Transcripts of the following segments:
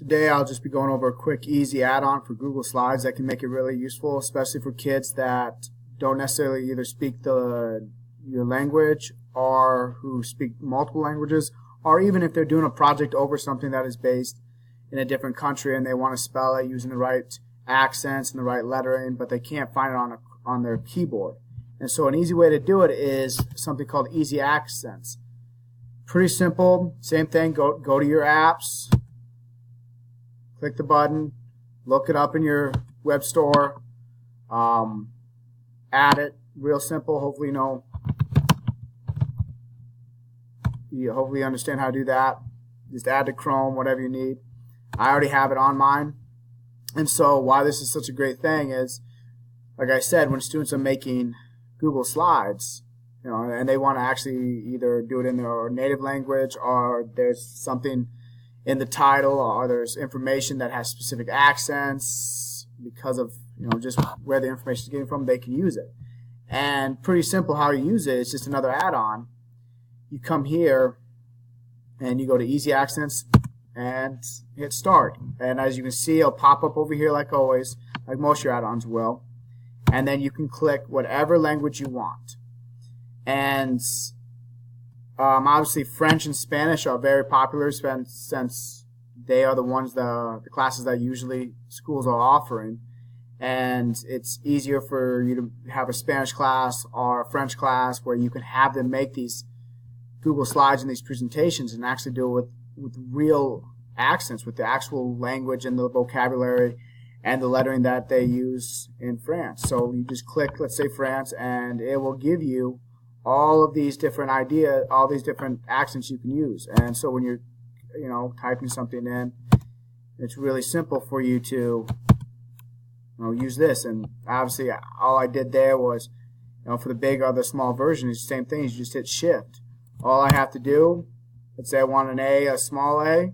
Today I'll just be going over a quick, easy add-on for Google Slides that can make it really useful, especially for kids that don't necessarily either speak your language or who speak multiple languages, or even if they're doing a project over something that is based in a different country and they want to spell it using the right accents and the right lettering, but they can't find it on their keyboard. And so an easy way to do it is something called Easy Accents. Pretty simple. Same thing. Go to your apps. Click the button, look it up in your web store, add it, real simple. Hopefully you understand how to do that. Just add to Chrome, whatever you need. I already have it on mine. And so why this is such a great thing is, like I said, when students are making Google Slides, and they want to actually either do it in their native language or there's something in the title or there's information that has specific accents because of just where the information is getting from, they can use it. And pretty simple how you use it. It's just another add-on. You come here and you go to Easy Accents and hit Start. And as you can see, it'll pop up over here like always, like most of your add-ons will. And then you can click whatever language you want. And obviously French and Spanish are very popular since they are the ones, the classes that usually schools are offering. And it's easier for you to have a Spanish class or a French class where you can have them make these Google Slides and these presentations and actually do it with real accents, with the actual language and the vocabulary and the lettering that they use in France. So you just click, let's say France, and it will give you all of these different ideas, all these different accents you can use. And so when you're, typing something in, it's really simple for you to, use this. And obviously, all I did there was, for the big or the small version, it's the same thing. You just hit Shift. All I have to do, let's say I want an A, a small a,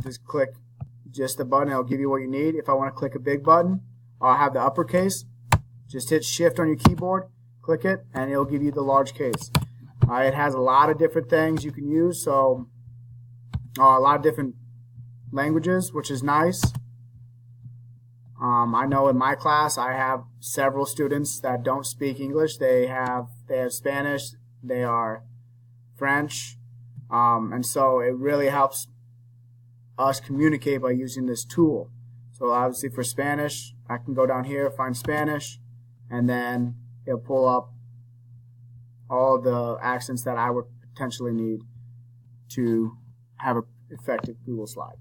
just click just the button. It'll give you what you need. If I want to click a big button, or I have the uppercase, just hit Shift on your keyboard. Click it, and it'll give you the large case. It has a lot of different things you can use, so a lot of different languages, which is nice. I know in my class I have several students that don't speak English. They have Spanish, they are French, and so it really helps us communicate by using this tool. So obviously for Spanish, I can go down here, find Spanish, and then it'll pull up all the accents that I would potentially need to have an effective Google Slide.